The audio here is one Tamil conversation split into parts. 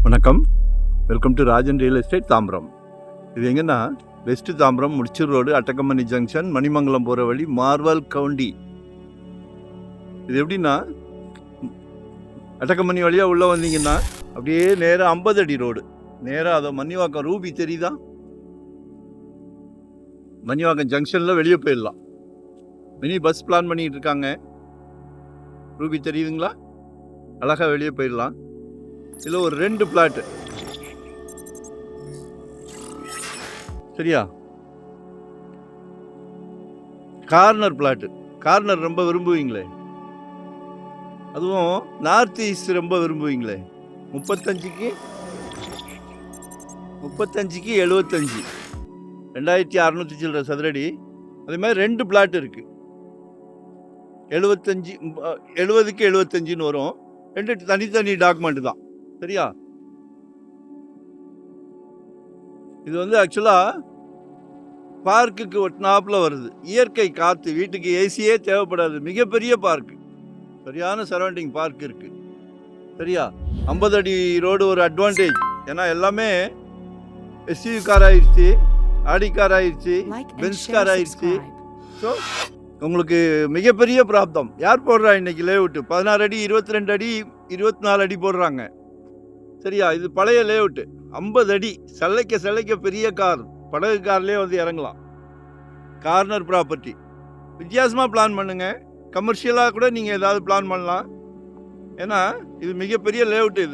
வணக்கம், welcome to Rajan real estate Tambaram. இது எங்கன்னா west Tambaram Mudichur road, Attakampani junction, Manimangalam போகிற வழி, மார்வல் கவுண்டி. இது எப்படின்னா, அட்டக்கம்பனி வழியாக உள்ளே வந்தீங்கன்னா அப்படியே நேராக 50 அடி ரோடு, நேராக அதை மணிவாக்கம் ரூபி தெரியுதா, மணிவாக்கம் ஜங்ஷனில் வெளியே போயிடலாம். மினி பஸ் பிளான் பண்ணிகிட்டு இருக்காங்க, ரூபி தெரியுதுங்களா, அழகாக வெளியே போயிடலாம். இதில் ஒரு 2 பிளாட்டு சரியா, கார்னர் பிளாட்டு. கார்னர் ரொம்ப விரும்புவீங்களே, அதுவும் நார்த் ஈஸ்ட் ரொம்ப விரும்புவீங்களே. 35க்கு 75 2600 சில்லற சதுரடி. அதே மாதிரி 2 பிளாட் இருக்கு, 70க்கு 75ன்னு வரும். 2 தனித்தனி டாக்குமெண்ட் தான் சரியா. இது வந்து ஆக்சுவலாக பார்க்குக்கு ஒட்டினாப்பில் வருது, இயற்கை காற்று, வீட்டுக்கு ஏசியே தேவைப்படாது, மிகப்பெரிய பார்க்கு, சரியான சரௌண்டிங் பார்க் இருக்குது சரியா. 50 அடி ரோடு ஒரு அட்வான்டேஜ், ஏன்னா எல்லாமே எஸ்யூவி கார் ஆயிடுச்சு, ஆடி கார் ஆயிடுச்சு, பென்ஸ் கார் ஆயிடுச்சு. ஸோ உங்களுக்கு மிகப்பெரிய பிராப்தம். யார் போடுறா இன்னைக்கு லேஅவுட்டு? 16 அடி, 22 அடி, 24 அடி போடுறாங்க சரியா. இது பழைய லேஅவுட்டு, 50 அடி, சல்லைக்க பெரிய கார், படகு கார்லேயே வந்து இறங்கலாம். கார்னர் ப்ராப்பர்ட்டி, வித்தியாசமாக பிளான் பண்ணுங்கள். கமர்ஷியலாக கூட நீங்கள் ஏதாவது பிளான் பண்ணலாம், ஏன்னா இது மிகப்பெரிய லேஅவுட்டு.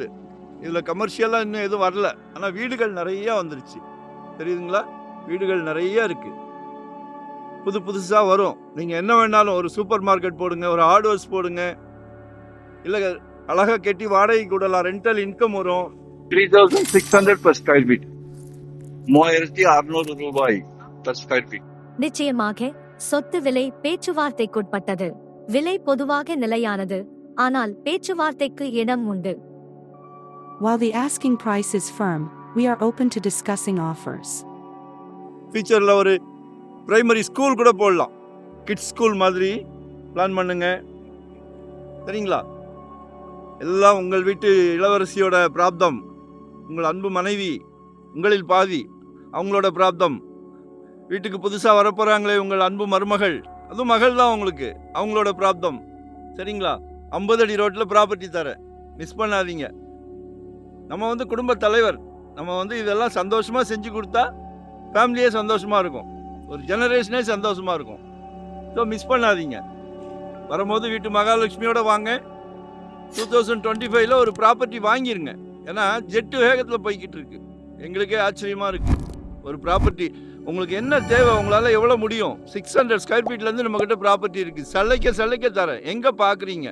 இதில் கமர்ஷியலாக இன்னும் எதுவும் வரல, ஆனால் வீடுகள் நிறையா வந்துருச்சு தெரியுதுங்களா. வீடுகள் நிறைய இருக்குது, புதுசாக வரும். நீங்கள் என்ன வேணாலும், ஒரு சூப்பர் மார்க்கெட் போடுங்க, ஒரு ஹார்ட்வேர்ஸ் போடுங்க, இல்லை அழகாக கட்டி வாடகை கூடலாம், ரெண்டல் இன்கம் வரும். 3600 per square feet, 3600 ரூபாய் per square feet. நிச்சயமாக சொத்து விலை பேச்சுவார்த்தைக்குட்பட்டது. விலை பொதுவாக நிலையானது, ஆனால் பேச்சுவார்த்தைக்கு இடம் உண்டு. While the asking price is firm, we are open to discussing offers. ஃபியூச்சரில் ஒரு பிரைமரி ஸ்கூல் கூட போடலாம், கிட்ஸ் ஸ்கூல் மாதிரி பிளான் பண்ணுங்க சரிங்களா. எல்லாம் உங்கள் வீட்டு இளவரசியோட பிராப்தம், உங்கள் அன்பு மனைவி, உங்களில் பாதி அவங்களோட பிராப்தம். வீட்டுக்கு புதுசாக வரப்போகிறாங்களே உங்கள் அன்பு மருமகள், அதுவும் மகள் தான் உங்களுக்கு, அவங்களோட பிராப்தம் சரிங்களா. 50 அடி ரோட்டில் ப்ராப்பர்ட்டி தரேன், மிஸ் பண்ணாதீங்க. நம்ம வந்து குடும்ப தலைவர், நம்ம வந்து இதெல்லாம் சந்தோஷமாக செஞ்சு கொடுத்தா ஃபேமிலியே சந்தோஷமாக இருக்கும், ஒரு ஜெனரேஷனே சந்தோஷமாக இருக்கும். ஸோ மிஸ் பண்ணாதீங்க. வரும்போது வீட்டு மகாலட்சுமியோட வாங்க. 2025 ஒரு ப்ராப்பர்ட்டி வாங்கிருங்க, ஏன்னா ஜெட்டு வேகத்தில் போய்கிட்டு இருக்கு. எங்களுக்கே ஆச்சரியமாக இருக்குது. ஒரு ப்ராப்பர்ட்டி உங்களுக்கு என்ன தேவை, உங்களால் எவ்வளோ முடியும், 600 ஸ்கொயர் ஃபீட்லேருந்து நம்மக்கிட்ட ப்ராப்பர்ட்டி இருக்குது. சல்லைக்க தரேன். எங்கே பார்க்குறீங்க?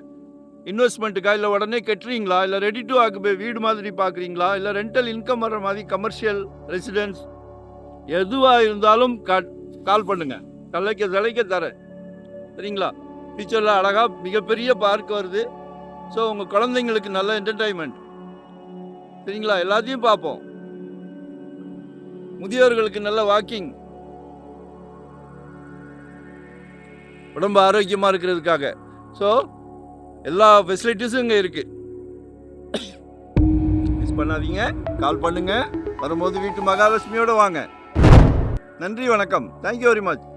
இன்வெஸ்ட்மெண்ட்டுக்கா, இல்லை உடனே கட்டுறீங்களா, இல்லை ரெடி டு ஆக்குபை வீடு மாதிரி பார்க்குறீங்களா, இல்லை ரெண்டல் இன்கம் வர்ற மாதிரி கமர்ஷியல் ரெசிடென்ஸ், எதுவாக இருந்தாலும் கால் பண்ணுங்க. சல்லைக்க தரேன் சரிங்களா. ஃபியூச்சரில் அழகாக மிகப்பெரிய பார்க் வருது. ஸோ உங்கள் குழந்தைங்களுக்கு நல்ல என்டர்டைன்மெண்ட் சரிங்களா. எல்லாத்தையும் பார்ப்போம். முதியோர்களுக்கு நல்ல வாக்கிங், உடம்பு ஆரோக்கியமாக இருக்கிறதுக்காக. ஸோ எல்லா ஃபெசிலிட்டிஸும் இங்கே இருக்குது. மிஸ் பண்ணாதீங்க, கால் பண்ணுங்க. வரும்போது வீட்டு மகாலட்சுமியோடு வாங்க. நன்றி, வணக்கம், தேங்க்யூ வெரி மச்.